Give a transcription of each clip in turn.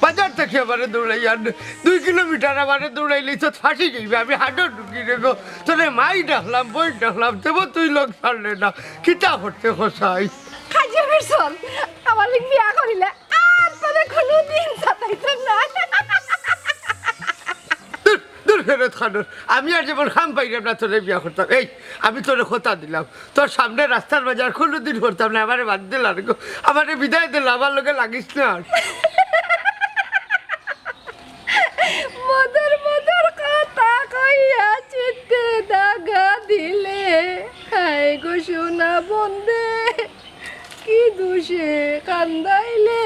বাজার থেকে আমারে দৌড়াই আর 2 কিলোমিটার আমারে দৌড়াইলেই তো ফাঁসি যাইবে আমি হাঁটো ঢুকি রেগো তোরে মাই ডাকলাম বই ডাকলাম দেবো তুই লোক ছাড়লে না কিতা করতে খসাই কাজে বেরছন আমার লিখ বিয়া করিলে আর তোরে কোনোদিন সাতাইতাম না দূর ফেরত খানোর আমি আর যেমন খাম পাইলাম না তোরে বিয়া করতাম এই আমি তোরে কথা দিলাম তোর সামনে রাস্তার বাজার কোনোদিন করতাম না আমারে বাদ দিলাম আমারে বিদায় দিল আমার লোকে লাগিস না মদর মদর কথা কইয়া চিত্তে দাগা দিলে হায় গো সোনা বন্দে কি দোষে কান্দাইলে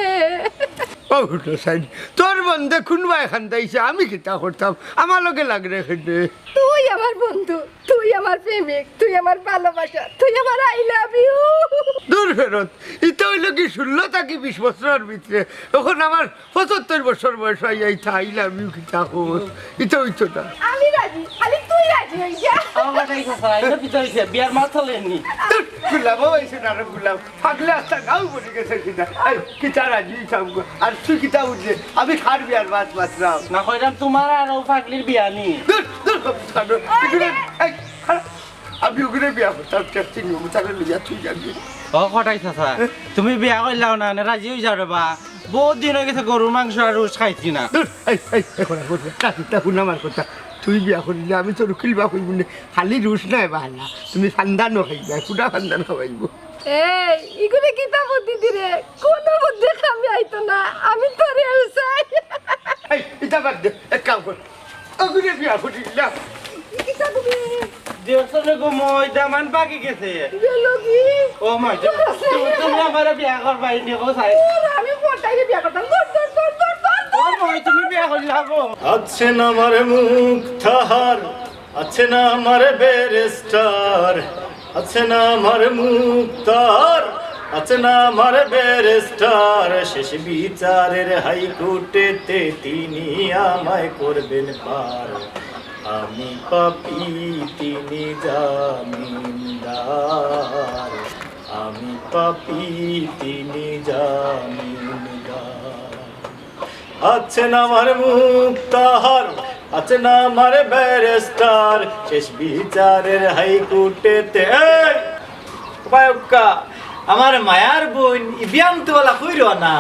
তোর বন্ধে খুনবাই খান্দাইছে আমি কিতা করতাম আমার লোকে লাগরে খেতে তুই আমার বন্ধু তুই আমার প্রেমিক তুই আমার ভালোবাসা তুই আমার আই লাভ ইউ দূর ফেরত ইটা হইল কি 16 থেকে 20 বছরের ভিতরে এখন আমার 75 বছর বয়স হয়ে যাইতা আই লাভ ইউ কিতা কর ইটা হইতো না আমি রাজি খালি তুই রাজি হই যা আমার কাছে সারা এটা পিছাইছে বিয়ার মাছ চলেনি গুলাব হইছে না রে গুলাব পাগলে আস্তা গাও বলি গেছে কিতা এই কিতা রাজি সব আর তুই কিতা উঠে আমি খার বিয়ার বাত বাতরাও না কইরাম তোমার আর ও পাগলির বিয়া নি দূর দূর খানো আমি ওখানে বিয়া করতাম টেস্টিং রুম তাহলে লিয়া তুই যাবি ও কটাই চাচা তুমি বিয়া কইলাও না রাজি হই যাও রে বা বহুত দিন হয়ে গেছে গরুর মাংস আর রোজ খাইছি না এখন কাকিটা শুনামার কথা তুই বিয়া করিলে আমি তো রুখিল বা কইব না খালি রুশ নাই বাহানা তুমি ফান্দানো খাইবা কুটা ফান্দান খাওয়াইব এই ইগুলে কিতা বুদ্ধি দিরে কোনো বুদ্ধি কামে আইতো না আমি তোরে উসাই এই এটা বাদ দে এক কাম কর ওগুলো বিয়া করিলাম কিতা তুমি দেশরে গো মই দামান বাকি গেছে গেলো কি ও মাই তুমি আমার বিয়া করবাই নি গো সাই আমি পটাইলে বিয়া করতাম দর ও মই তুমি বিয়া করলাগো আছে না আমার মুখ তাহার আছে না আমার ব্যারিস্টার আছে না আমার মুখ তাহার আছে না আমার ব্যারিস্টার শেষ বিচারের হাইকোর্টেতে তিনি আমায় করবেন পার আমি পাপী তিনি জামিনদার আমি পাপী তিনি জামিনদার আছে না আমার মুখ তাহার আছে না আমার ব্যারিস্টার শেষ বিচারের হাইকোর্টেতে আমার মায়ার বোন ইবিয়ান্ত বলা কইর না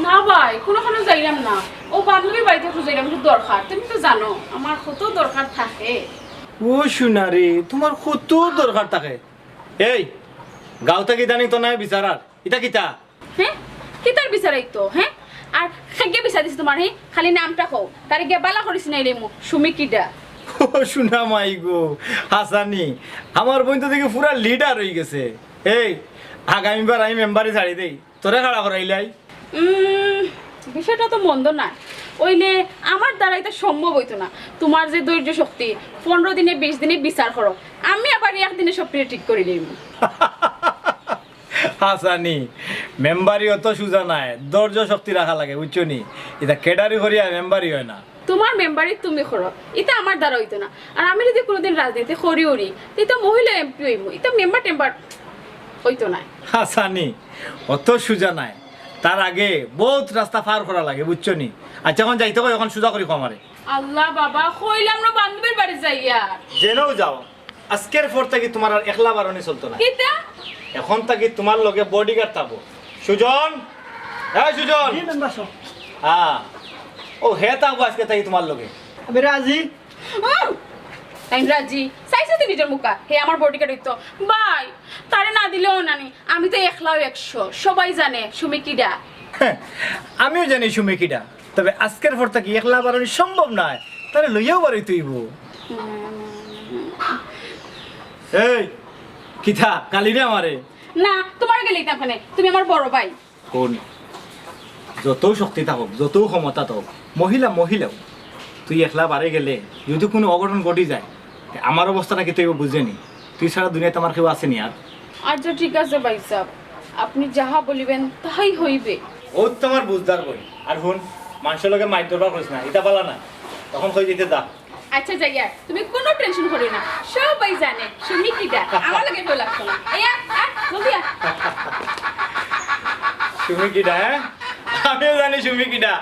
না ভাই কোনো যাইলাম না ও বান্ধবীর বাড়িতে খুঁজাইলাম একটু দরকার তুমি তো জানো আমার কত দরকার থাকে ও শুনারে তোমার কত দরকার থাকে এই গাঁও থেকে জানি তো নাই বিচারার এটা কিতা হ্যাঁ কি তার বিচারাই তো হ্যাঁ আর খাগে বিচার দিছি তোমার হ্যাঁ খালি নামটা কও তারে গে বালা করিস না রে মু সুমি কিডা ও শুনা মাই গো হাসানি আমার বোন তো দেখি পুরা লিডার হয়ে গেছে এই আগামীবার আমি মেম্বারে ছাড়ি দেই তোরে খাড়া করাইলাই বিষয়টা তো মন্দ না ওইলে আমার দ্বারা এটা সম্ভব হইতো না তোমার যে ধৈর্য শক্তি 15 দিনে 20 দিনে বিচার করো আমি আবার একদিনে সব ঠিক করে নিব হাসানি মেম্বারি অত সুজা নাই ধৈর্য শক্তি রাখা লাগে বুঝছো নি এটা কেডারি করিয়া মেম্বারি হয় না তোমার মেম্বারি তুমি করো এটা আমার দ্বারা হইতো না আর আমি যদি কোনোদিন রাজনীতি করি ওরি এটা মহিলা এমপি হইব এটা মেম্বার টেম্বার হইতো না হাসানি অত সুজা নাই তার আগে বহুত রাস্তা পার করা লাগে বুঝছো নি আচ্ছা এখন যাইতে কই এখন সুজা করি কমারে আল্লাহ বাবা কইলাম না বান্ধবীর বাড়ি যাইয়া জেনেও যাও আজকের পর থেকে তোমার আর একলা বারণে চলতো না কিতা এখন থেকে তোমার লগে বডিগার্ড থাকবো সুজন হ্যাঁ সুজন হ্যাঁ ও হে থাকবো আজকে থেকে তোমার লগে আমি রাজি তাই রাজি চাইছে তো নিজের মুখা হে আমার বডিগার্ড হইতো ভাই তারে না দিলেও নানি আমি তো একলাও 100 সবাই জানে সুমি কিডা আমিও জানি সুমেকিটা তবে আজকের পর থেকে একলা বারণে সম্ভব নয় তাহলে লইয়াও বারই তুইব এই কিথা কালি রে আমারে না তোমার গেলেই তাখানে তুমি আমার বড় ভাই কোন যত শক্তি থাকুক যত ক্ষমতা থাকুক মহিলাও তুই একলা বারে গেলে যদি কোনো অঘটন ঘটি যায় আমার অবস্থাটা কি তুই বুঝেনি তুই সারা দুনিয়াতে আমার কেউ আসেনি আর আচ্ছা ঠিক আছে ভাই সাহেব আপনি যাহা বলিবেন তাহাই হইবে ও তোমার বুঝদার বই আর হুন মানুষের লগে মাইর দরবার করিস না এটা বলা না তখন হয়ে যেতে যা আচ্ছা যাইয়া তুমি কোনো টেনশন করি না সবাই জানে সুমি কিডা আমার লাগে কেউ লাগতো না আয়া জলদি আ তুমি কিডা হ্যাঁ আমিও জানি তুমি কিডা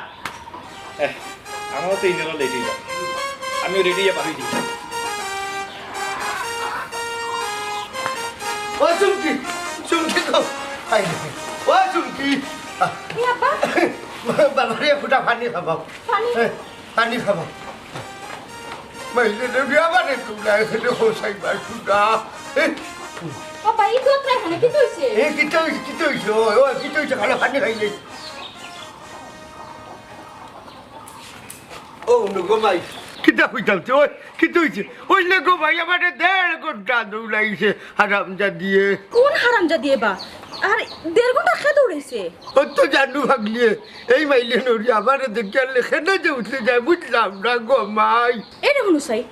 আমারও তো ইন্দ্র লেটে যাও আমিও রেডি পাবি দিই ও চুমকি চুমকি তো আই ও চুমকি কি আব্বা বাবারে ফুটা পানি খাবাও পানি? পানি খাবাও মাইলে বিয়া মানে তোমরা এখানে হোসাইবার সুদা বাবা এই দুধ রাখো না কি হইছে এ কিটা হইছে ও কিটা হইছে খালি পানি খাইলে ও নুগো ভাই কিটা হইতাছে ওই কিটা হইছে ওই লেগো ভাই আমারে 1.5 ঘন্টা দৌড়াইছে হারামজা দিয়ে কোন হারামজা দিয়ে বা আর 1.5 ঘন্টা খেয়ে দৌড়েছে ও তো জানু ভাগলিয়ে এই মাইলে নড়ি আমারে দেখে লেখে না যে উঠে যায় বুঝলাম না গো মাই এই রে হুনুসাই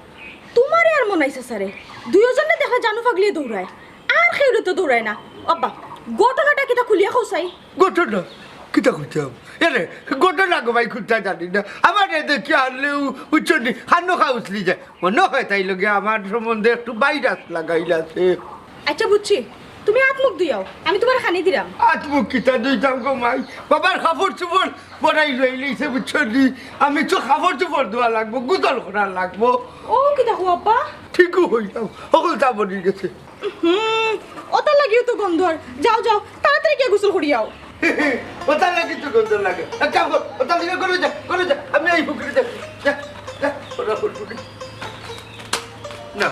তোমারে আর মনাইছে স্যারে দুইজনে দেখা জানু ফাগলিয়ে দৌড়ায় আর খেউলে তো দৌড়ায় না আব্বা ঘটনাটা কিটা খুলিয়া খোসাই ঘটনা কিটা খুঁজতাম এরে ঘটনা গো ভাই খুঁজতে জানি না আমার দেখে আনলেও উচ্চনি খানো খাউসলি যায় মনে হয় তাই লগে আমার সম্বন্ধে একটু ভাইরাস লাগাইলাছে আচ্ছা বুঝছি তুমি হাত মুখ দিয়াও আমি তোমার খানি দিলাম আত্মুখ কিটা দিতাম গো মাই বাবার কাপড় চোপড় পরাই লইলেছে বুঝছনি আমি তো কাপড় চোপড় ধোয়া লাগবো গুদল করা লাগবো ও কি দেখো আব্বা ঠিকও হইতাম সকল তা বনি গেছে ওটা লাগিও তো গন্ধর যাও যাও তাড়াতাড়ি গিয়ে গোসল করিয়াও ওটা লাগে তো গন্ধ লাগে এক কাম কর ওটা লিখে করে যা আমি এই পুকুরে যা ওরা পুকুরে না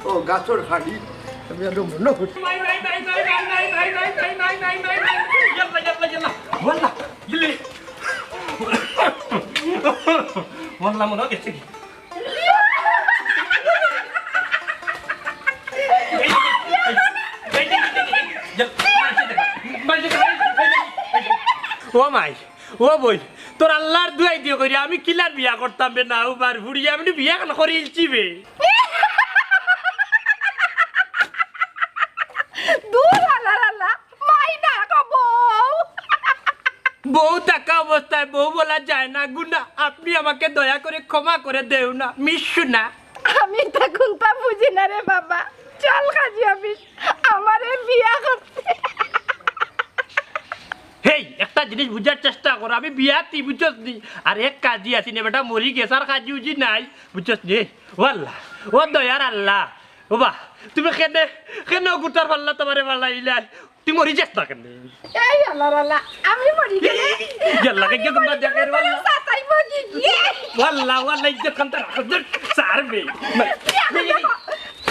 ও গাছর খাড়ি আমি আরো মনে করছি বললাম মনে গেছে কি ও মাই ও বই তোর আল্লাহর দুয়াই দিয়ে করি আমি কিলার বিয়া করতাম বে না উবার ফুড়িয়ে আমি বিয়া কেন করে ইলছি বে দূর আল্লাহ মাই না গো বউ বউ টাকা অবস্থায় বউ বলা যায় না গুনা আপনি আমাকে দয়া করে ক্ষমা করে দেও না মিশু না আমি তখন তা বুঝি না রে বাবা চল কাজী অফিস আমারে বিয়া করতে হেই একটা জিনিস বুঝার চেষ্টা করো আমি বিয়াতি বুঝছস নি আর এক কাজী আছি না বেটা মরি গেছে আর কাজী উজি নাই বুঝছস নি ও আল্লাহ ও দয়ার আল্লাহ ও বা তুমি কেন গুটার পাল্লা তোমারে পাল্লা ইলাই তুই মরি যাস না কেন এই আল্লাহ আমি মরি গেলে ইয়াল্লাহ কে তোমরা দেখে ওয়াল্লাহ সাতাই বজি গিয়ে ওয়াল্লাহ ইজ্জত খানটা রাখো সারবে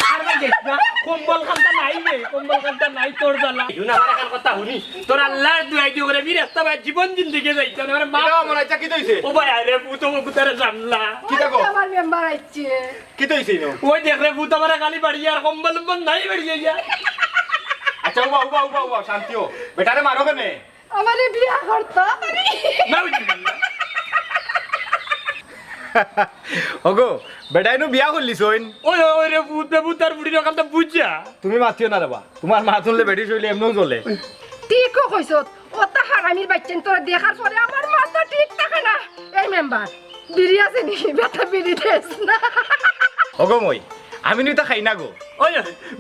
আর ভাই দেখ না কম্বল খানটা নাই রে কম্বল খানটা নাই তোর জ্বালা ইউন আমার এখন কথা শুনি তোর আল্লাহর দুয়াই দি করে বিরাস্তা ভাই জীবন জিন্দেগি যাইছে না আমার মা আমার আচ্ছা কি হইছে ও ভাই আরে ভূত ভূতারে জানলা কি দেখো আমার মেম্বার আইছে কি হইছে নো ওই দেখ রে ভূত আমার গালি বাড়ি আর কম্বল নাই বাড়ি যা আচ্ছা উবা শান্তি হো বেটারে মারো কেনে আমারে বিয়া করতে নাউজুবিল্লাহ ওগো বেটাইনো বিয়া করলিস ওই রে ভূতার বুড়ির ওখান তো বুঝা তুমি মাতিও না রেবা তোমার মা তুললে বেটি চলে এমনও চলে ঠিক কইছত ওটা হারামির বাচ্চা তোরা দেখার পরে আমার মাথা ঠিক থাকে না এই মেম্বার বিড়ি আছে নি বেটা বিড়ি দেস না ওগো মই আমি নি তা খাই না গো ওই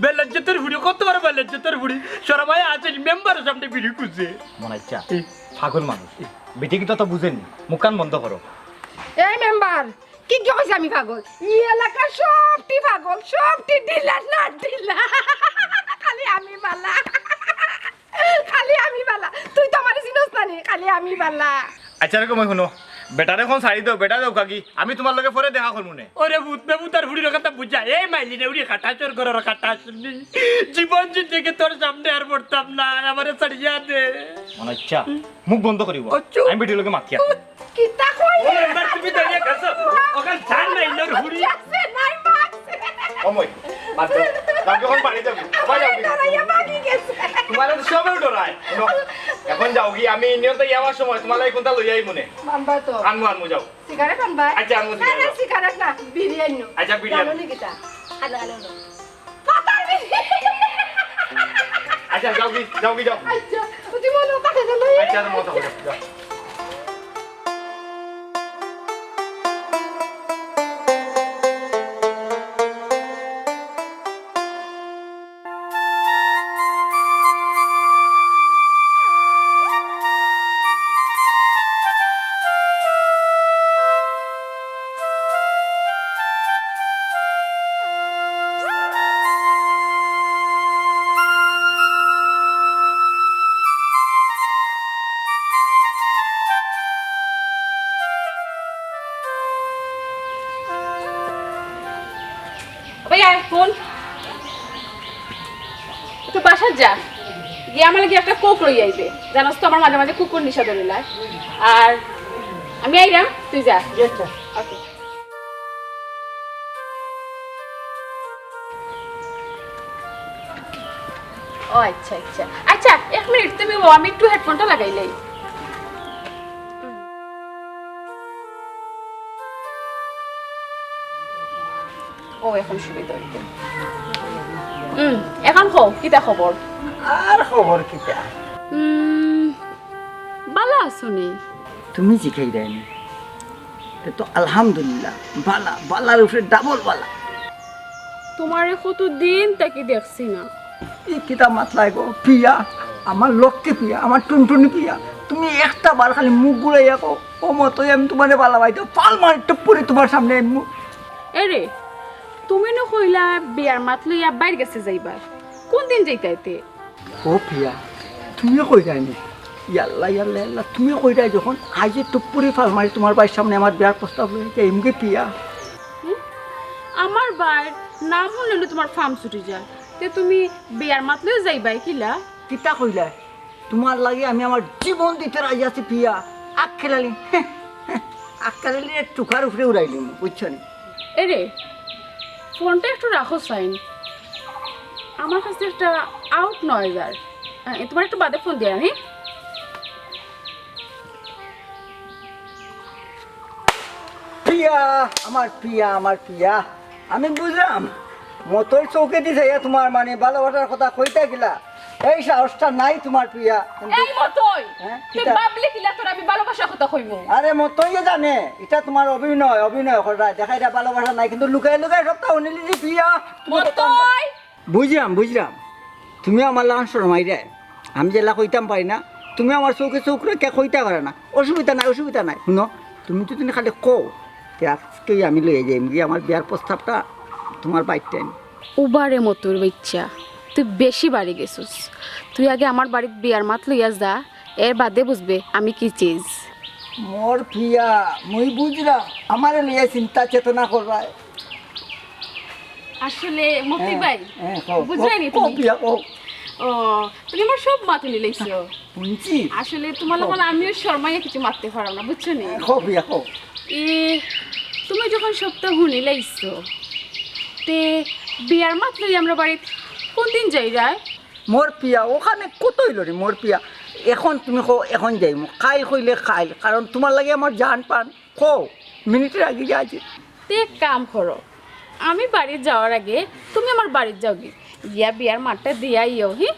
বেলজ্জতের বুড়ি কত বড় বেলজ্জতের বুড়ি সরাবাই আছে মেম্বারের সামনে বিড়ি খুঁজছে মনে ইচ্ছা পাগল মানুষ বেটি কিন্তু তো বুঝেনি মুখ কান বন্ধ করো এই মেম্বার কি কি কইছ আমি পাগল এই এলাকা সবটি পাগল সবটি ঢিলা না ঢিলা খালি আমি বালা তুই তো আমার চিনস না নি খালি আমি বালা আচ্ছা রে মই শুনো বেটারে এখন ছাড়ি দাও বেটা দাও কাকি আমি তোমার লগে পরে দেখা করবো নে ওরে ভূতার বুড়ির কথা বুঝা এই মাইলি রে উড়ি কাটা চোর করার কাটা শুনি জীবন জিন্দগি তোর সামনে আর পড়তাম না আমারে ছাড়িয়া দে মনে ইচ্ছা মুখ বন্ধ করিব আমি বেটির লগে মাতিয়া কি তা কই ও এবার তুমি দাঁড়িয়ে গেছো ওখান ছাড় নাই লোর হুড়ি আছে নাই মারছে অময় বাদ দাও বাকি এখন বাড়ি যাবি সবাই যাবি দাঁড়াইয়া বাকি গেছে তোমার সবাই ডরায় এখন যাও কি আমি নিয়ত যাওয়ার সময় তোমার লাগে কোনটা লই আই মনে মানবা তো আনমু যাও সিগারেট আনবা আচ্ছা, আনবো সিগারেট। না, সিগারেট না বিড়ি আনো আচ্ছা, বিড়ি আনো। জানো নি কিটা আলো পাতার বিড়ি আচ্ছা যাও কি যাও আচ্ছা তুই মনে কাটে দিল আচ্ছা মত হবে যাও তো বাসা যা গিয়ে আমার গিয়ে একটা কোক লই আইবে জানোস তো আমার মাঝে মাঝে কুকুর নিশা ধরিলা আর আমি আইরাম তুই যা ওকে ও আচ্ছা আচ্ছা আচ্ছা 1 মিনিট তুমি আমি একটু হেডফোনটা লাগাইলাই ও এখন সুবিধা হইতে এখন কও কিটা খবর আর খবর কিটা ভালো আছো নি তুমি শিখাই দেয়নি তো আলহামদুলিল্লাহ বালা বালার উপরে ডাবল বালা তোমারে কত দিন তাকে দেখছি না এই কিতা মাতলাই গো পিয়া আমার লক্ষ্যে পিয়া আমার টুনটুনি পিয়া তুমি একটা বার খালি মুখ ঘুরাইয়া কো ও মতোই আমি তোমার বালা বাইতো পাল মার টুপুরি তোমার সামনে এরে তুমি না কইলা বিয়ার মাত লইয়া বাইরে গেছে যাইবা কোন দিন যাইতাইতে ও পিয়া তুমিও কই যায়নি ইয়াল্লা ইয়াল্লা ইয়াল্লা তুমিও কই যাই যখন আজ টুপুরি ফাল মারি তোমার বাড়ির সামনে আমার বিয়ার প্রস্তাব হয়েছে এমকে পিয়া আমার বাইর নাম শুনলে তোমার ফার্ম ছুটি যায় তে তুমি বিয়ার মাত লইয়া যাইবাই কিলা কিতা কইলা তোমার লাগে আমি আমার জীবন দিতে রাজি আছি পিয়া আক্কেলালি আক্কেলালি টুকার উপরে উড়াইলিম বুঝছো নি এরে ফোনটা একটু রাখো সাইন আমার কাছে একটা আউট 9000 তোমার একটু বাদে ফোন দিয়ে আমি পিয়া আমার পিয়া আমি বুঝলাম মতোর চৌকে দিছে তোমার মানে ভালোবাসার কথা কইতে গেলা এই সাহসটা নাই তোমার পিয়া এই মতই হ্যাঁ, তুই কিতা? বাবলি কিলা তোর আমি ভালোবাসা কথা কইমু আরে মতই জানে এটা তোমার অভিনয় করা দেখা এটা ভালোবাসা নাই কিন্তু লুকাই লুকাই সবটা শুনিলি যে পিয়া মতই বুঝলাম তুমি আমার লাগান শরমাই রে আমি জেলা কইতাম পারি না তুমি আমার চৌকে চৌক রেখে কইতে পারে না অসুবিধা নাই শুনো তুমি যদি খালি কও আজকেই আমি লয়ে যাই গিয়ে আমার বিয়ার প্রস্তাবটা তোমার বাইকটা উবারে মতোর বাচ্চা তুই বেশি বাড়ি গেছিস তুই আগে আমার বাড়িতে বিয়ার মাত লইয়া যা এর বাদে বুঝবে আমি কি চিজ মোর পিয়া মুই বুঝলাম আমারে লিয়ে চিন্তা চেতনা করবাই আসলে মতি ভাই কও বুঝাইনি কও তুমি পিয়া কও ও তুমি আমার সব মাতি নিলাইছো শুনছি আসলে তোমার লোক আমিও শর্মাইয়া কিছু মারতে পারো না বুঝছো নি কও পিয়া কও এ তুমি যখন সপ্তাহ শুনি লাইছো তে বিয়ার মাত লই আমরা বাড়িতে কোন দিন যাই রায় মোর পিয়া ওখানে কত হইল রে মোর পিয়া এখন তুমি কও এখন যাই খাইল কইলে খাইল কারণ তোমার লাগে আমার জান পান কও মিনিটের আগে যাচ্ছি তে এক কাম করো আমি বাড়ি যাওয়ার আগে তুমি আমার বাড়িতে যাও গিয়া বিয়ার মাঠটা দিয়াইও হি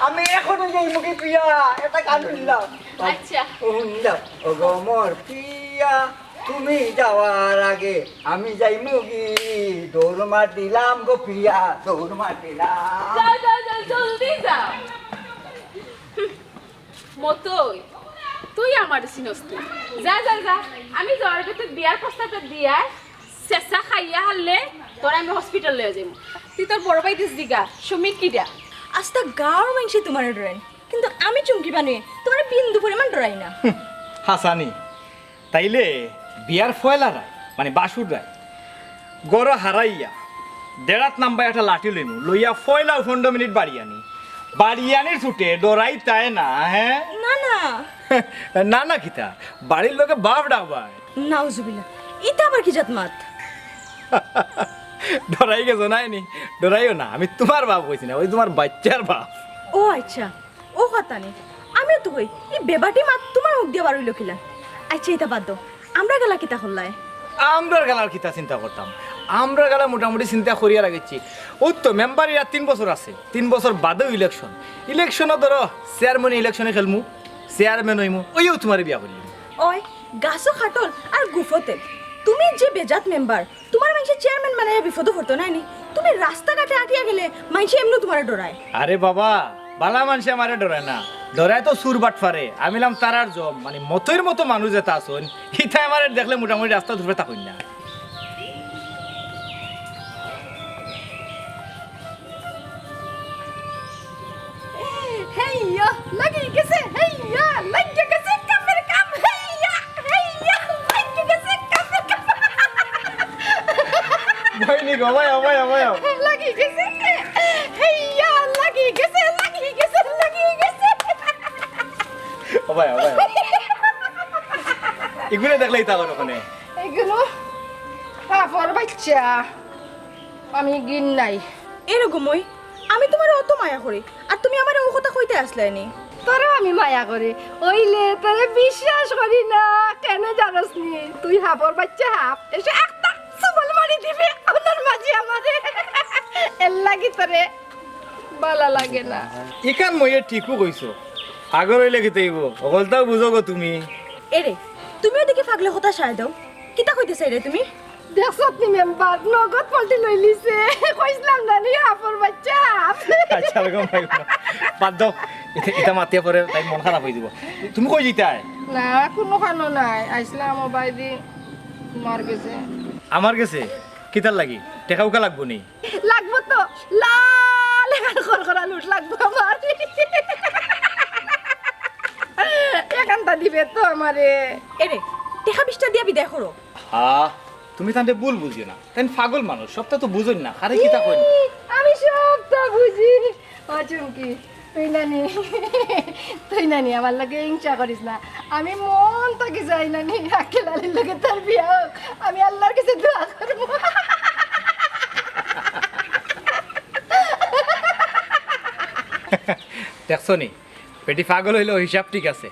আমি এখনো যাই মুখে পিয়া এটা গান দিলাম আচ্ছা ও গো মোর পিয়া তুমি যাওয়ার আগে আমি যাই মুগি দৌড় মার দিলাম গো পিয়া দৌড় মার দিলাম যাও জলদি যাও মতই তুই আমার চিনস তুই যা আমি যাওয়ার আগে তুই বিয়ার প্রস্তাবটা দিয়া চেঁচা খাইয়া হারলে তোর আমি হসপিটাল লয়ে যাবো তুই তোর বড় ভাই দিস দিগা সুমিত কিডা আস্তা গাঁর মানুষে তোমার ডরাই কিন্তু আমি চুমকি বানুয়ে তোমার বিন্দু পরিমাণ ডরাই না হাসানি তাইলে বিয়ার ফয়লা রায় মানে বাসুর রায় গড় হারাইয়া দেড়াত নাম্বার একটা লাঠি লইমু লইয়া ফয়লা 15 মিনিট বাড়িয়ানির ছুটে ডরাই তাই না হ্যাঁ না না কিতা বাড়ির লোকে বাপ ডাকবাই নাউজুবিল্লাহ এটা আবার কি জাতমাত ডরাই গেছো নাইনি ডরাইও না আমি তোমার বাপ কইছি না ওই তোমার বাচ্চার বাপ ও আচ্ছা ও কথা নেই আমিও তো কই এই বেবাটি মাত তোমার মুখ দিয়ে বারইলো কিলা আচ্ছা এটা বাদ দাও আমরা গেলা কিতা হল্লায় আমরা গেলার কিতা চিন্তা করতাম আমরা গেলা মোটামুটি চিন্তা করিয়া রাখছি ওই তো মেম্বার ইয়া 3 বছর আছে 3 বছর বাদেও ইলেকশনও ধরো চেয়ারম্যান ইলেকশনে খেলমু চেয়ারম্যান হইমু ওইও তোমার বিয়া করলিম ওই গাছও খাটল আর গুফতে তুমি যে বেজাত মেম্বার তোমার মানুষের চেয়ারম্যান মানে বিপদও পড়তো নাইনি তুমি রাস্তাঘাটে আটিয়া গেলে মানুষে এমনি তোমার ডরায় আরে বাবা বালা মানুষে আমারে ডরায় না ডরায় তো সুর বাট ফারে আমিলাম তারার জব মানে মতইর মতো মানুষ যেটা আসুন হিতা আমারে দেখলে মোটামুটি রাস্তা ধরে থাকুন না হেইয়া লাগি গেছে হেইয়া লাগি গেছে কামের কাম হেইয়া লাগি গেছে কামের কাম ভয় নি গো ভয় লাগি গেছে এগুলো দেখলে ইতা করো ওখানে এইগুলো হাফর বাচ্চা আমি গিন নাই এরকমই আমি তোমার অত মায়া করি আর তুমি আমার ও কথা কইতে আসলেনি তোরা আমি মায়া করি ওইলে তোরে বিশ্বাস করি না কেন জানোস নি তুই হাফর বাচ্চা হাফ এসে একটা সুবল মারি দিবি আপনার মাঝে আমারে এর লাগি তোরে ভালো লাগে না এখান মই ঠিকও কইছো আগর হইলে কি তাইব অকলটাও বুঝো গো তুমি এরে তুমিও দেখি পাগলে কথা সায় দাও কিতা কইতে চাই রে তুমি দেখছ আপনি মেম্বার নগদ পাল্টি লই লিছে কইছিলাম না নি হাফর বাচ্চা আচ্ছা বেগম ভাই বাদ দাও এটা মাতিয়া পরে তাই মন খারাপ হয়ে যাব তুমি কই জিতাই না কোনো খানো নাই আইসলাম মোবাইল দি মার গেছে আমার কাছে কিতার লাগি টেকা উকা লাগবো নি লাগবো তো লাল এখান খরখরা লুট লাগবো আমার এখানটা দিবে তো আমারে এরে টেকা বিশটা দিয়া বিদায় করো হ্যাঁ তুমি তান্তে ভুল বুঝিও না তাই পাগল মানুষ সবটা তো বুঝুন না আরে কিতা কই আমি সবটা বুঝি ও চুমকি তুই নানি আমার লাগে হিংসা করিস না আমি মন থেকে যাই নানি আকেলালির লগে তার বিয়া হোক আমি আল্লাহর কাছে দোয়া করবো দেখছো নি পেটি পাগল হইলো হিসাব ঠিক আছে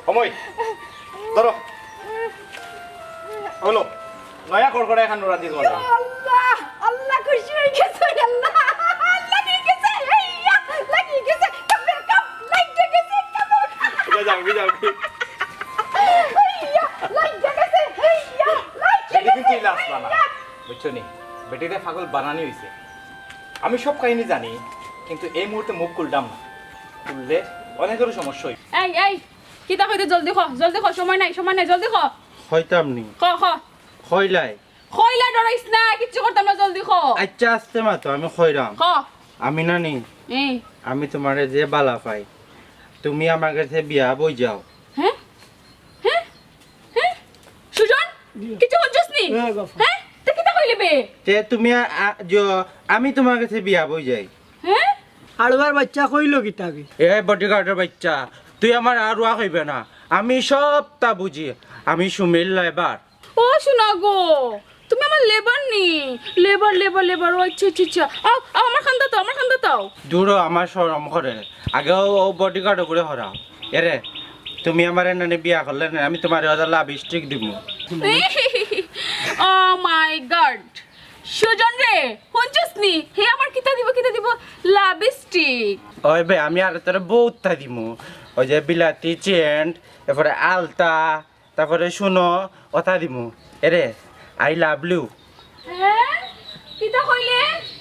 সময় ধরো হলো নয়া কড়কড়া এখন রাজি করো আল্লাহ আল্লাহ খুশি হয়ে গেছে আল্লাহ আল্লাহ নিয়ে গেছে হেইয়া লাগি গেছে কাপের কাপ লাগি গেছে কাপের যাও যাও হেইয়া লাগি গেছে হেইয়া লাগি এটা কিন্তু ইলাস বানা বুঝছো নি বেটিটা পাগল বানানি হইছে আমি সব কাহিনী জানি কিন্তু এই মুহূর্তে মুখ খুললাম না খুললে অনেকেরও সমস্যা হয় এই কিতা কইতে জলদি খ সময় নাই জলদি খ হইতাম নি খ হইলাই কইলা ডরাইস না কিচ্ছু করতাম না জলদি খ আচ্ছা আসতে মাতো আমি হইরাম খ আমি নানি এই আমি তোমারে যে বালা পাই তুমি আমার কাছে বিয়া বই যাও হ্যাঁ সুজন কিছু হচ্ছিস নি হ্যাঁ তে কিতা কইলি বে তে তুমি আমি তোমার কাছে বিয়া বই যাই হ্যাঁ হাড়বার বাচ্চা কইলো কিতাবি এ বডিগার্ডের বাচ্চা তুই আমার আর রুয়া হইবে না আমি সবটা বুঝি আমি সুমিল এবার ও শোনা গো তুমি আমার লেবার নি লেবার ও আচ্ছা আমার খান্দা তো দূর আমার শরম করে আগেও ও বডিগার্ড করে হরাও এরে তুমি আমার নানি বিয়া করলে না আমি তোমার লাভ স্টিক দিব ও মাই গড সুজন রে হচ্ছিস নি হে আমার কিতা দিব লাবিস্টিক ওই ভাই আমি আর তোর বহুত দিব ওই যে বিলাতি চেন্ট এরপরে আলতা তারপরে শুনো ওটা দিব এরে আই লাভ ইউ হ্যাঁ কিতা কইলে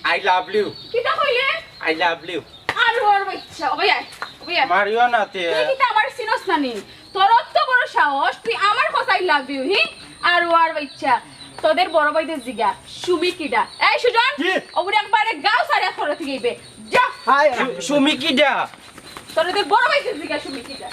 আই লাভ ইউ কিতা কইলে আই লাভ ইউ আর ওর বাচ্চা ওই আয় মারিও না তে তুই কিতা আমার সিনস নানি তোর অত বড় সাহস তুই আমার কথাই লাভ ইউ হি আর ওর বাচ্চা তোদের বড় ভাইদের জিগা সুমি কিডা এই সুজন ওরে একবারে গাও সারিয়া করে দিইবে যা সুমি কি দা তোদের বড় ভাইদের জিগা সুমি কিডা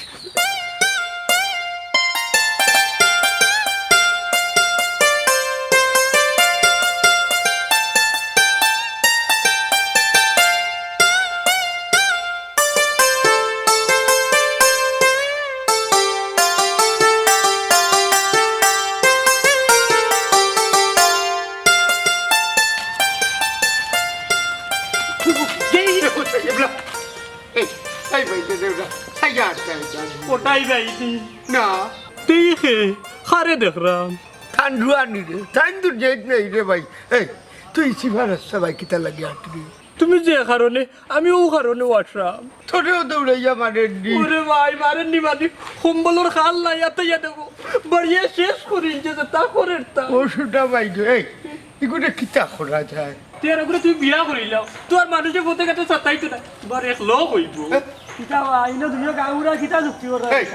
ওটাই যাইনি না দেখে হারে দেখলাম ঠান্ডুয়ানি রে ঠান্ডুর জেদ নেই রে ভাই এই তুই সিভা রাস্তা ভাই কিতা লাগে আটবি তুমি যে কারণে আমি ও কারণে ওয়াটসাপ তোরেও দৌড়াইয়া মানে নি ওরে ভাই মারেননি মানে কম্বলের খাল নাই এত দেবো বাড়িয়ে শেষ করি যে তা করে তা ওষুধটা ভাই গো এই এগুলো কিতা করা যায় তের করে তুই বিয়া করিলাও তোর মানুষের পথে কাছে সাতাইতো না বার এক লোক হইব কিতা আইনো দুনিয়া গাউরা কিতা যুক্তি করা এই,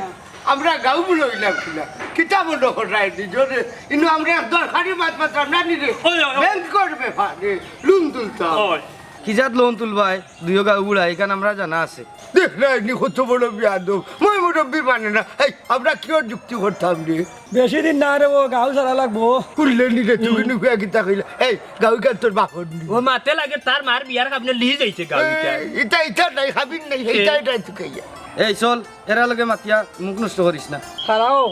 আমরা গাঁও বলে হইলাম কিনা কিতা মনে করাই দি জোরে ইনু আমরা দরকারি মাত মাত্রা না নিরে ওই, ওই। ব্যাংক করবে ফানে লুন তুলতাম ওই কিজাত লোন তুলবাই দুইও গা উড়া এখানে আমরা জানা আছে দেখ না ইনি কত বড় বিয়াদব মই মুরব্বী মানে না এই আমরা কিয় যুক্তি করতাম রে বেশি দিন না রে ও গাও সারা লাগবো কুললে নিরে তুই নুকুয়া কিতা কইলা এই গাঁও কার তোর বাপর নি ও মাতে লাগে তার মার বিয়ার কাপনে লিয়ে যাইছে গাবিটা এটা এটা নাই খাবিন নাই এটা এটা তুই কইয়া এই চল এরা লগে মাতিয়া মুখ নষ্ট করিস না খারাও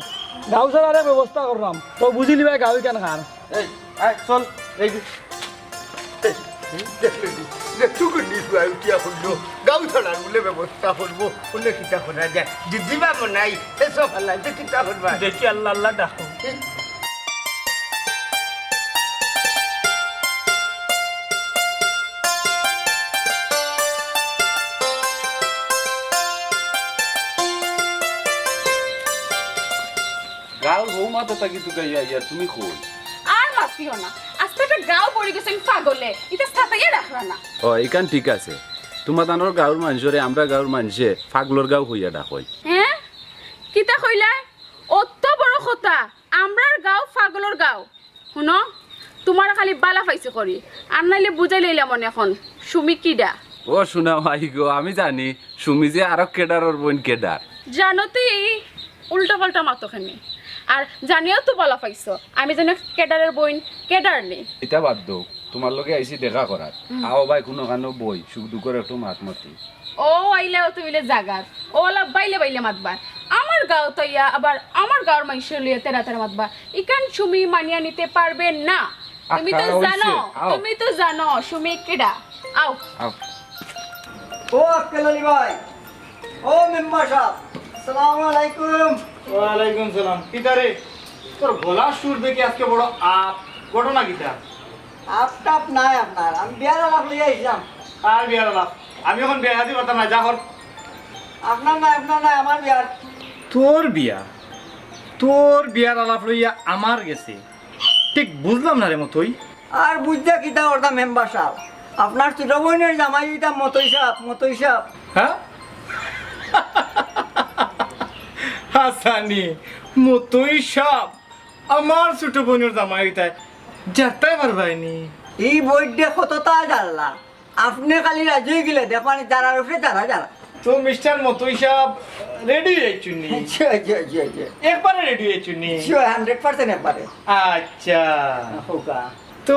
গাঁও ছাড়ার ব্যবস্থা করলাম তো বুঝিলি ভাই গাঁও কেন খান এই আয় চল এই দেখলি নিশ্চয় উঠিয়া করলো গাঁও ছাড়ার বলে ব্যবস্থা করবো বলে কিতা করা যায় দিদিবা মনাই এসব আল্লাহ কিতা করবা দেখি আল্লাহ আল্লাহ ডাকো গাঁৱৰ বৌমা তো তাকি তোকে ইয়া তুমি কই আর মাতিও না আজকে একটা গাঁও পড়ে গেছে পাগলে এটা সাতাইয়া রাখরা না ও এইখান ঠিক আছে তোমাদের গাঁৱৰ মানুষরে আমরা গাঁৱৰ মানুষে পাগলর গাঁও হইয়া ডাকই হ্যাঁ কিতা কইলা অত বড় কথা আমরার গাঁও পাগলর গাঁও শুনো তোমার খালি বালা পাইছে করি আর নাইলে বুঝাই লইলাম মনে এখন সুমি কিডা ও শোনা ভাই গো আমি জানি সুমি যে আরো কেডারর বোন কেডার জানো তুই উল্টা পাল্টা মাতো খানি আর জানিও তো বলা পাইছো আমি জানি কেডারের বইন কেডার নেই এটা বাদ দো তোমার লগে আইসি দেখা করার আও ভাই কোনো কানো বই সুখ দুঃখের একটু মাত মতি ও আইলেও তো ইলে জাগার ও ওলা বাইলে বাইলে মাতবার আমার গাঁও তো ইয়া আবার আমার গাঁওর মানুষের লিয়ে তেরা তেরা মাতবা ইকান সুমি মানিয়া নিতে পারবে না তুমি তো জানো তুমি তো জানো সুমি কেডা আও আও ও আক্কেলালি ভাই ও মেম্বার সাহেব আসসালামু আলাইকুম ওয়ালাইকুম সালাম কিতা রে তোর গলার সুর দেখি আজকে বড় আপ ঘটনা কিতা আপটাপ নাই আপনার আমি বিয়ার আলাপ লইয়া আইছিলাম আর বিয়ার আলাপ আমি এখন বিয়া হাতি পারতাম না যা কর আপনার নাই আমার বিয়ার তোর বিয়ার আলাপ লইয়া আমার গেছে ঠিক বুঝলাম না রে মতই আর বুঝতে কিতা ওটা মেম্বার সাহেব আপনার ছোট বোনের জামাই এটা মতই সাহেব হ্যাঁ হাসানি মতই সব আমার ছোট বোনের জামাই তাই যাতাই পারবাইনি এই বইডে কতটা জানলা আপনি খালি রাজি হয়ে গেলে দেখানি যারা উপরে যারা তো মিস্টার মতই সব রেডি হয়েছুনি একবারে রেডি হয়েছুনি 100% একবারে আচ্ছা হোকা তো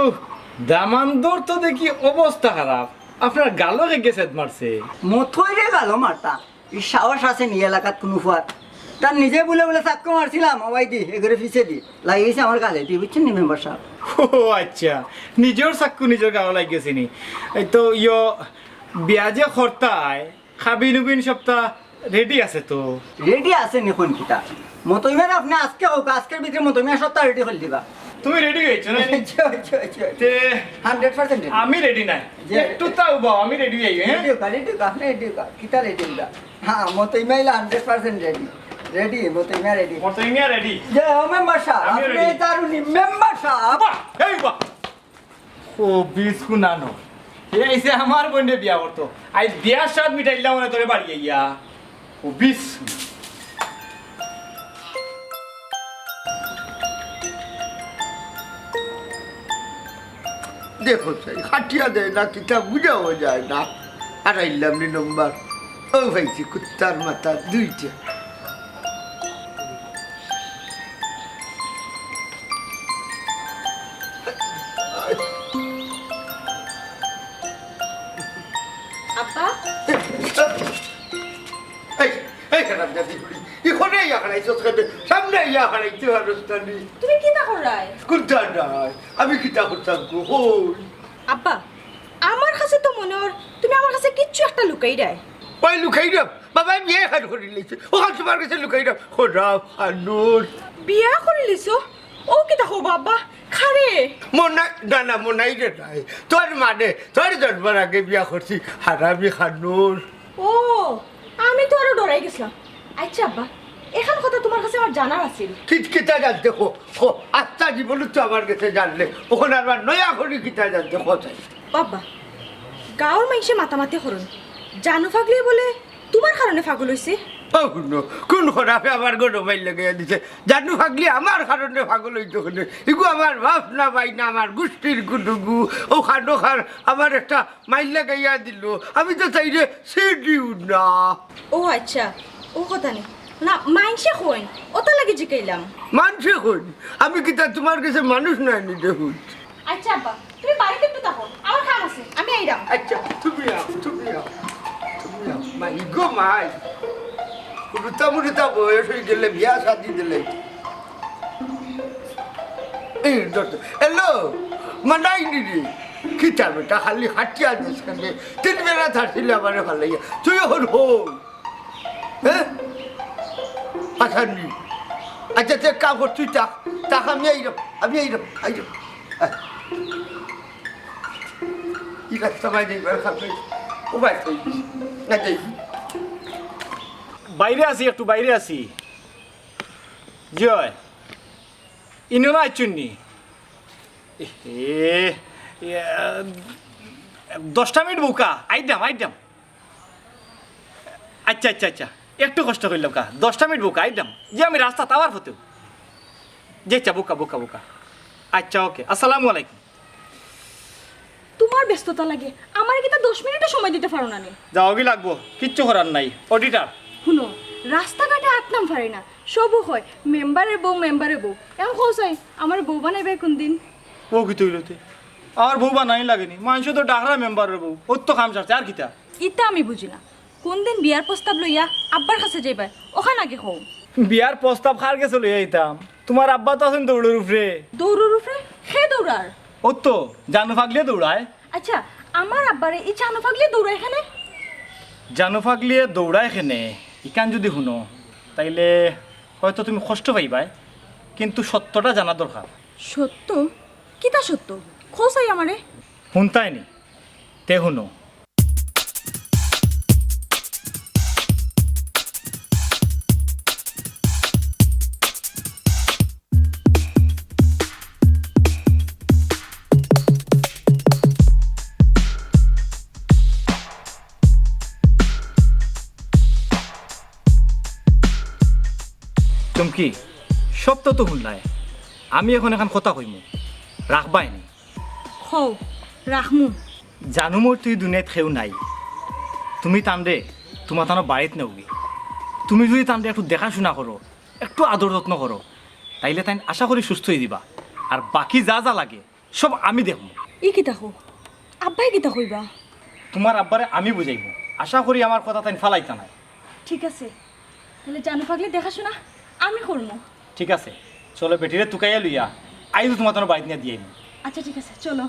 দামান্দর তো দেখি অবস্থা খারাপ আপনার গালো গেছে মারছে মতই রে গালো মারতা এই সাহস আছে নি এলাকাত কোনো ফুয়ার তার নিজে বলে চাক্কু মারছিলাম ওই দি এগরে পিছে দি লাগিয়েছে আমার গালে তুই বুঝছেন নি মেম্বার সাহেব ও আচ্ছা নিজের চাক্কু নিজের গাও লাগিয়েছে নি এই তো বিয়াজে খরতায় খাবি নুবিন সপ্তাহ রেডি আছে তো রেডি আছে নি কোন কিতা মতইমের আপনি আজকে হোক আজকের ভিতরে মতইমের সপ্তাহ রেডি করে দিবা তুমি রেডি হয়েছো না 100% আমি রেডি নাই একটু তাও বাও আমি রেডি হই হ্যাঁ রেডি কিতা রেডি দিবা হ্যাঁ মতইমের 100% রেডি মতইমের রেডি মতইমিয়া রেডি যে মেম্বার সাহেব আমিও আপনি ready। দারুনি মেম্বার সাহেব এই বা ও বিশ কুনানো এইসে আমার বোনে বিয়া করতো আই বিয়ার সাথ মিটাইলাম মনে তোরে বাড়ি গিয়া ও বিশ দেখো চাই হাটিয়া দেয় না কিতা বুঝাও যায় না আর আইলাম নি নম্বর ও ভাইছি কুত্তার মাথা দুইটা আব্বা এখানে ইয়া খাড়াইছ সামনে ইয়া খাড়াইতে পারস্তানি তুমি কি না করাই কুত্তা নাই আমি কিতা করতাম গো হই আব্বা আমার কাছে তো মনে হয় তুমি আমার কাছে কিচ্ছু একটা লুকাই দেয় ওই লুকাই দাও বাবা বিয়ে খান করে নিয়েছে ওখান তোমার কাছে লুকাই দাও খোরা খানুর বিয়া করে লিছো ও কি দেখো বাবা খারে মনাই না মনাই রে নাই তোর মানে তোর জন্মের আগে বিয়া করছি হারামি খানুর ও আমি তো আরো ডরাই গেছিলাম আচ্ছা আব্বা এখন কথা তোমার কাছে আমার জানার আছিল কিতা জানতে খো আত্মা জীবন তো আমার কাছে জানলে ওখানে আমার নয়া করি কিতা জানতে কোথায় বাবা গাঁৱৰ মাইসে মাতামাতি করুন জানু ফাগলি বলে তোমার কারণে ফাগল হয়েছে কোন খরাপে আমার গো মোবাইল লাগাইয়া দিছে জানু ফাগলি আমার কারণে পাগল হইতো ইগু আমার বাপ না ভাই না আমার গোষ্ঠীর গুডুগু ও খানো খার আমার একটা মাইল লাগাইয়া দিল আমি তো চাইলে সে দিও না ও আচ্ছা ও কথা নেই না মাইসে কইন ওটা লাগে জিকাইলাম মানছে কই আমি কি তা তোমার কাছে মানুষ নাই নি দেখুন আচ্ছা আব্বা তুমি বাড়িতে একটু থাকো আমার কাম আছে আমি আইরাম আচ্ছা তুমি আও মাই গো মাই রুতা মুরুতা বয়স হয়ে গেলে বিয়া শাদি দিলে এলো মানাই নিদি খিতা বেটা খালি হাঁটিয়া দিস কানে 3 বেলা থাকছিল আমারে ভাল লাগে তুই এখন হোক হ্যাঁ আচ্ছা নি আচ্ছা তুই কাম কর তুই তাক আমি আইরম ই রাস্তা মাই নেই বের খাবে ও ভাই না যাই বাইরে আছি একটু বাইরে আছি জয় ইনো না চুন্নি 10টা মিনিট বোকা আইডাম আচ্ছা একটু কষ্ট করলাম কা 10টা মিনিট বোকা আইডাম যে আমি রাস্তা তাওয়ার হতেও যে বোকা আচ্ছা ওকে আসসালামু আলাইকুম তোমার ব্যস্ততা লাগে আমার কি তা 10 মিনিটও সময় দিতে পারো না নি যাও কি লাগবো কিচ্ছু করার নাই অডিটার শুনো রাস্তাঘাটে আটনাম পারে না সবও হয় মেম্বারে বউ এখন কোসাই আমার বউ বানাইবে কোন দিন ও কি তৈলতে আর বউ বানাই লাগেনি মানুষ তো ডাকরা মেম্বারের বউ ওর তো কাম সারছে আর কিতা ইটা আমি বুঝি না কোন দিন বিয়ার প্রস্তাব লইয়া আব্বার কাছে যাইবা ওখান আগে হও বিয়ার প্রস্তাব খার গেছে লই আইতাম তোমার আব্বা তো আছেন দৌড়ের উপরে হে দৌড়ার ও তো জানু ফাগলিয়ে দৌড়ায় আচ্ছা আমার আব্বারে এই জানো ফাগলে দৌড়ায় এখানে জানু ফাগলিয়ে দৌড়ায় এখানে ইকান যদি শুনো তাইলে হয়তো তুমি কষ্ট পাইবাই কিন্তু সত্যটা জানা দরকার সত্য কিতা সত্য খোসাই আমারে শুনতাই নি তে শুনো চুমকি সব তো শুনলাই আমি এখন কথা কইমু রাখবাই নি হও রাখমু জানো মোর তুই দুনিয়াত খেউ নাই তুমি টানদে তোমার টানো বাড়িত নেওগি তুমি যদি টানদে একটু দেখাশোনা করো একটু আদর যত্ন করো তাইলে তাই আশা করি সুস্থ হয়ে দিবা আর বাকি যা লাগে সব আমি দেখবো ই কিতা হো আব্বাই কিতা কইবা তোমার আব্বারে আমি বুঝাইব আশা করি আমার কথা তাই ফালাইতা নাই ঠিক আছে তাহলে জানো পাগলে দেখাশোনা আমি করবো ঠিক আছে চলো বেটিরে তুকাইয়া লইয়া আইজ তোমার টানো বাড়িত নিয়ে দিয়ে আচ্ছা ঠিক আছে চলো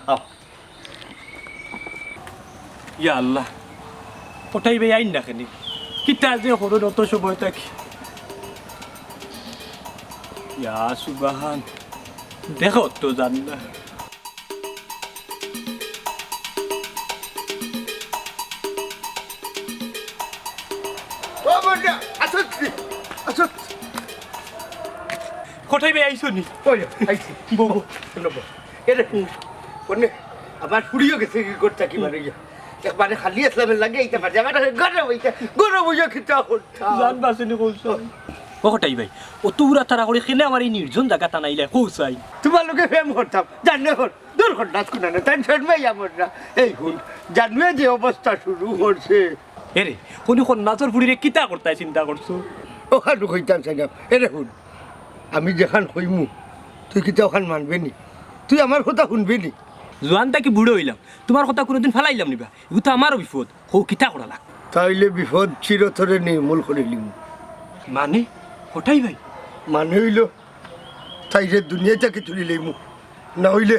ইয়া আল্লাহ পটাইবে আইন ডাকেনি কিতা যে হরুন অত সময় থাকি ইয়া সুবাহান দেখো তো জান না ও বন্ধু আসছি কোথায় আইসো নি ওই আইছি বউ এরে কোনে আবার ফুরিও গেছে কি করতে কি মানে একবারে খালি আসলামের লাগে এইটা পারে আমার গরম হইয়া খিতা করতা জান বাসনি কইছো ও কোথায় ভাই ও তুরা তারা করে খেলে আমার এই নির্জন জায়গা টানাইলে কইছাই তোমার লোকে ফেম করতাম জানলে হর দূর ঘন্টাস কোনা না তাই ছেড়মে যাবো না এই হুন জানবে যে অবস্থা শুরু করছে এরে কোনি কোন নাচর ফুড়িরে কিতা করতাই চিন্তা করছো ওখান কইতাম সাইনা এরে হুন আমি যেখান কইমু তুই কিতা ওখান মানবে নি তুই আমার কথা শুনবি নি জোয়ানটা কি বুড়ো হইলাম তোমার কথা কোনোদিন ফেলাইলাম নিবা এগুলো তো আমারও বিপদ হো কিতা করা লাগ তাইলে বিপদ চিরতরে নির্মূল করে লিম মানে কোথায় ভাই মানে হইল তাইলে দুনিয়া থেকে তুলি লইমু না হইলে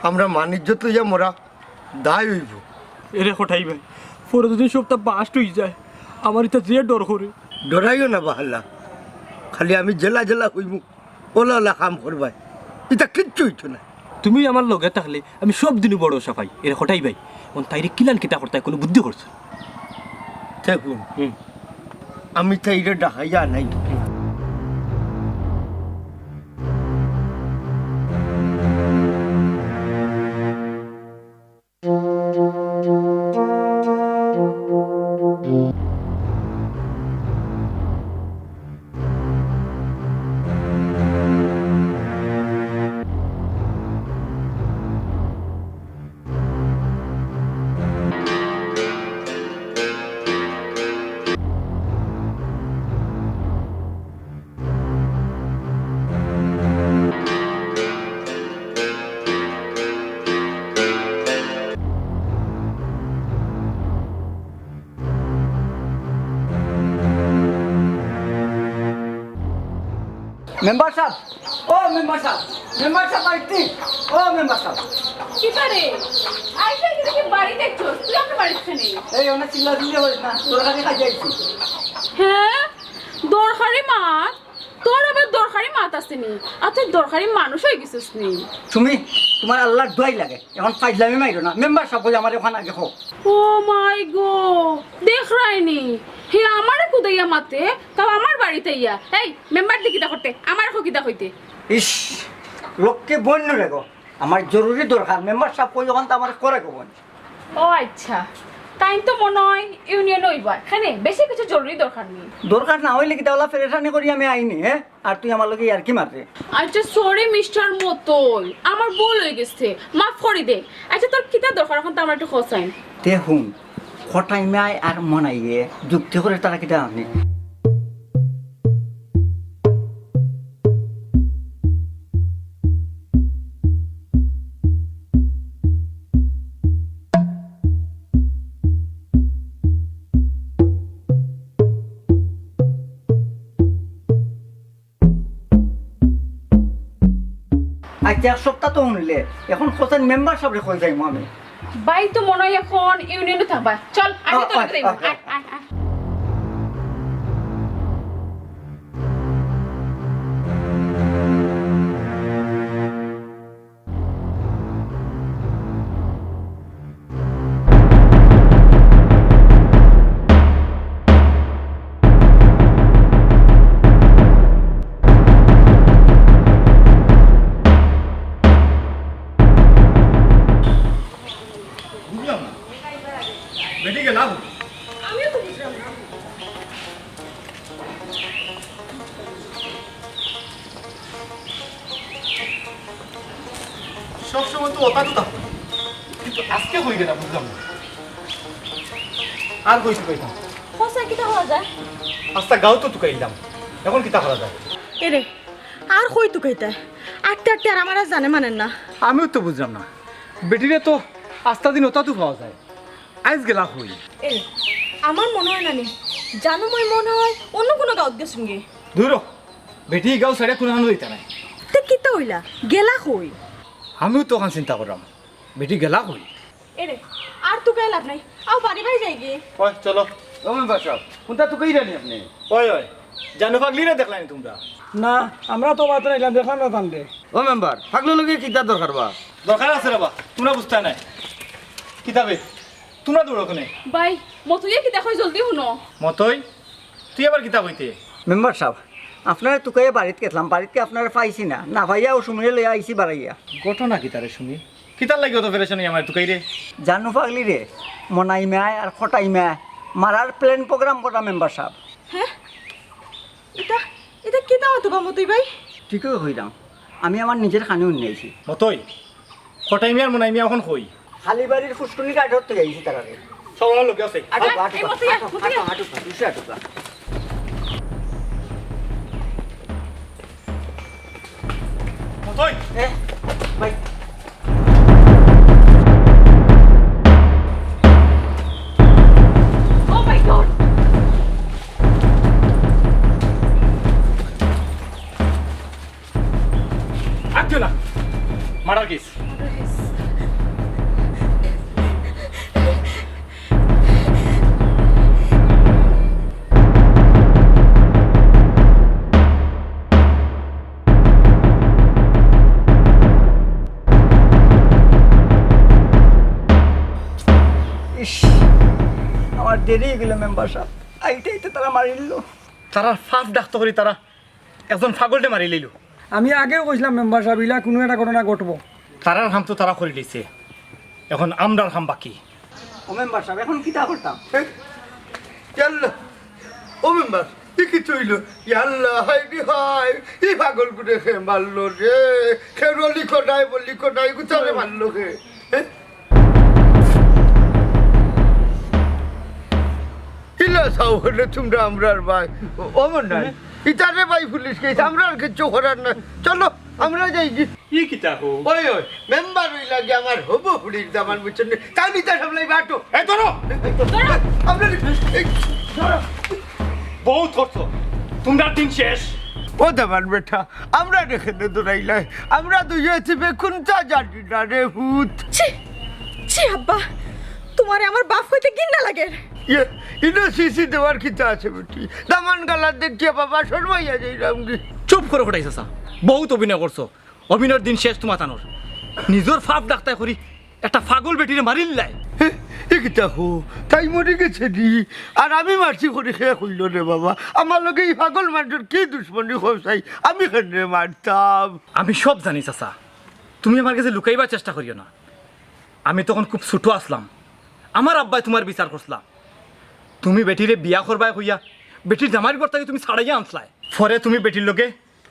আমরা মানিজ্যত লইয়া মরা দায় হইব এরে কোথায় ভাই পরে দুদিন সপ্তাহ বাস্ট হয়ে যায় আমার এটা যে ডর করে ডরাইও না বাহাল্লা খালি আমি জেলা হইমু ওলা ওলা কাম করবাই এটা কিচ্ছু হইতো না তুমি আমার লগে থাকলে আমি সব দিনই বড় সাফাই এর হঠাই ভাই তাইরে কিলান কিতা করতে কোনো বুদ্ধি করছে দেখুন আমি তাইরে ডাকাইয়া নাই মেম্বার সাহেব, ও মেম্বার সাহেব, মেম্বার সাহেব আইতি, ও মেম্বার সাহেব। কি পারে আইসা কি দেখি বাড়ি দেখছো তুই আমার বাড়িতে নেই এই অনেক চিল্লা চিল্লি করিস না, তোর কাছে খাই যাইছি। হ্যাঁ দরকারি মাছ তোর আবার দরকারি মাছ আসেনি আর তুই দরকারি মানুষ হয়ে গেছিস নি তুমি তোমার আল্লাহর দোয়াই লাগে, এখন ফাইজলামি মাইরো না। মেম্বার সাহেব বলে আমার ওখানে আগে হোক। ও মাই গো দেখ রাইনি হে আমারে কুদাইয়া মাতে তাও আমার বাড়িতে ইয়া এই মেম্বার দিকিটা করতে আমার কিটা হইতে ইস, লোককে বন্য রেগো, আমার জরুরি দরকার। মেম্বার সাহেব কই যখন তো আমার করে কখন। ও আচ্ছা তাই তো মনে হয় ইউনিয়ন হইবা এখানে বেশি কিছু জরুরি দরকার নেই দরকার না হইলে কি তাহলে ফেরেশানি করি আমি আইনি, হ্যাঁ? আর তুই আমার লগে আর কি মারবে? আচ্ছা সরি মিস্টার মতল আমার ভুল হয়ে গেছে মাফ করে দে আচ্ছা তোর কিটা দরকার এখন তো আমার একটু খোঁচাইন দেখুন খটাইমাই আর মনাইয়ে যুক্তি করে তারা কিটা আনি। আচ্ছা এক সপ্তাহ তো শুনলে, এখন খোঁচান মেম্বার সাহেব রেখে যাইমু আমি। বাই তো মনে হয় এখন ইউনিয়নে থাকবা চল আমি তো আয়, আয়, আয়। বুঝলাম না বেটি গেলাম আমিও তো বুঝলাম না। সবসময় তো ওটা তো থাকতো, কিন্তু আজকে হয়ে গেলাম বুঝলাম না। আর কইছি কইতাম খোঁচা কিটা হওয়া যায় আস্তা গাও তো তুকাইলাম, এখন কিতা করা যায়? এরে আর কই তো কইতা আটটা আটটা আর আমার আর জানে মানেন না। আমিও তো বুঝলাম না, বেটিরে তো আস্তা দিন ওটা তো পাওয়া যায়, আজ গেলা হই। এরে আমার মনে হয় নানি জানো মই মনে হয় অন্য কোনো গাঁত গেছুন গে। দূর বেটি গাও সাইডে কোনো হানো দিতা নাই। তে কিতা হইলা গেলা কই? আমিও তো ওখান চিন্তা করলাম বেটি গেলা হই। এরে আর তো গায়ে লাভ নাই, আও বাড়ি বাড়ি যাই গে। ওই চলো। ও মেম্বার সাহেব কোনটা তো কইরানি আপনি ওই ওই জানো পাগলি না দেখলানি তোমরা? না আমরা তো বাদ রাখলাম দেখলাম না তান্ডে। ও মেম্বার পাগলো লগে কিটা দরকার বা দরকার আছে রে বা, তোমরা বুঝতে নাই কিতাবে তোমরা দূর ওখানে বাই মতুইয়া কি দেখো জলদি শুনো মতই তুই আবার কিতাব হইতে। মেম্বার সাহেব আপনারা তুকাইয়া বাড়িতে গেছিলাম, বাড়িতে আপনারা পাইছি না, না পাইয়া ও সুমিরে লইয়া আইছি বাড়াইয়া। ঘটনা কিতারে শুনি কিতার লাগে অত ফেরেশানি আমার তুকাই রে? জানো পাগলি রে, মনাইমায় আর খটাইমায় মারার প্ল্যান প্রোগ্রাম করা মেম্বার সাহেব। হ্যাঁ এটা এটা কিতা হতো বা মতুই ভাই? ঠিকই হইলাম, আমি আমার নিজের খানি উন্নয়েছি। মতই খটাইমিয়ার মনাইমিয়া এখন কই খালি বাড়ির ফুসকুনি কাঠর থেকে আইছি তারা। সব আমার লোকে আছে। এই মতুইয়া মতুইয়া মতই ভাই ও মাই গড আচ্ছা না মারার কেস ইস, আমার দেরি হয়ে গেল মেম্বার সাহেব, আইতে আইতে তারা মারি নিল। তারা ফাফ ডাক্ত করি তারা একজন ফাগলটে মারি লইল। আমি আগেও কইছিলাম মেম্বার সাহেব ইলা কোনো একটা ঘটনা ঘটবো। তারার হাম তো তারা করে দিছে, এখন আমরার হাম বাকি। ও মেম্বার সাহেব এখন কিতা করতাম? ইয়াল্লা ও মেম্বার কি কিছু হইলো? ইয়াল্লা হাই রে হাই এই পাগল গুড়ে খে মারলো রে, খেরো লিখো নাই গুছারে মারলো খে। ইলা সাউ হলে তোমরা আমরার ভাই ও মন নাই ইতারে ভাই পুলিশ কেস আমরা আর কিছু করার না, চলো আমরা যাই গি। কি কিতা হো ওই ওই মেম্বার হই লাগে আমার হবো পুলিশ দামান বুঝছেন তাই নিতা সামলাই বাটো এই ধরো আমরা বহুত হচ্ছ তোমরা দিন শেষ। ও দেবান বেটা আমরা এখানে দৌড়াইলাই আমরা দুইয়ে চিপে খুনটা জানি না রে ভূত ছি ছি আব্বা তোমারে আমার বাপ হইতে ঘৃণা লাগে ইনো সিসি দেওয়ার খিতা আছে বেটি দামান গালার দেখিয়া বাবা শর্মাইয়া যাইলাম কি চুপ করে ফটাইছে চা বহুত অভিনয় করছো অভিনয়ের দিন শেষ তোমার তানোর নিজের ফাপ ডাক্তার করি একটা পাগল বেটিরে মারিল্লাই একিটা হো তাই মরে গেছে নি আর আমি মারছি করে খেয়ে কইল রে বাবা আমার লগে এই পাগল মানুষের কি দুশ্মনী খোঁজাই আমি কেন মারতাম আমি সব জানি চাচা তুমি আমার কাছে লুকাইবার চেষ্টা করিও না আমি তখন খুব ছোট আসলাম আমার আব্বাই তোমার বিচার করছিলাম তুমি বেটিরে বিয়া করবাই হইয়া বেটির জামাইর ঘর থেকে তুমি ছাড়াইয়া আনসলাই পরে তুমি বেটির লোকে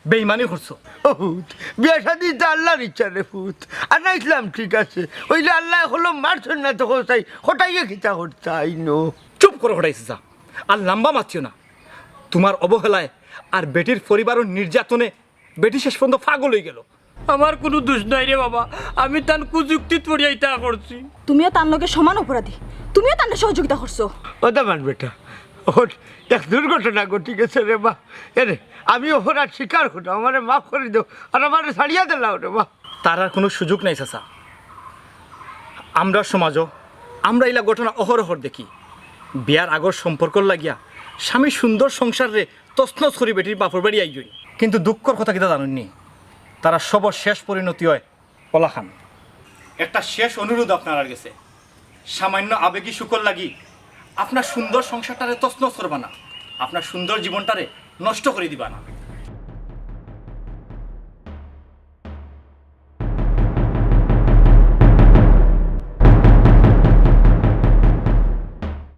বেইমানি করছো ও ভূত বিয়া শাদি তো আল্লাহর ইচ্ছা রে ভূত আর না ইসলাম ঠিক আছে ওইলে আল্লাহ হলো মারছেন না তো খোঁজাই হটাইয়া খিতা হটাই নো চুপ করে হটাইছে যা আর লম্বা মাতিও না তোমার অবহেলায় আর বেটির পরিবারের নির্যাতনে বেটি শেষ পর্যন্ত পাগল হয়ে গেল আমার কোনো দোষ নাই রে বাবা আমি তার কুযুক্তিত পড়িয়া ইটা করছি তুমিও তার লগে সমান অপরাধী তুমিও তার সহযোগিতা করছো ও দামান বেটা ওর এক দুর্ঘটনা ঘটি গেছে রে মা এরে আমি অপরাধ স্বীকার করো আমারে মাফ করে দাও আর আমারে ছাড়িয়া দিলাম রে মা তার আর কোনো সুযোগ নাই চাচা আমরা সমাজও আমরা এলা ঘটনা অহরহর দেখি বিয়ার আগর সম্পর্ক লাগিয়া স্বামী সুন্দর সংসার রে তছনছ করি বেটির বাপর বাড়ি আইজই কিন্তু দুঃখর কথা কিতা জানেননি তারা সবার শেষ পরিণতি হয় পলাখান একটা শেষ অনুরোধ আপনার গেছে সামান্য আবেগী শুকর লাগি আপনার সুন্দর সংসারটারে তছনছ করবা না আপনার সুন্দর জীবনটারে নষ্ট করে দিবা না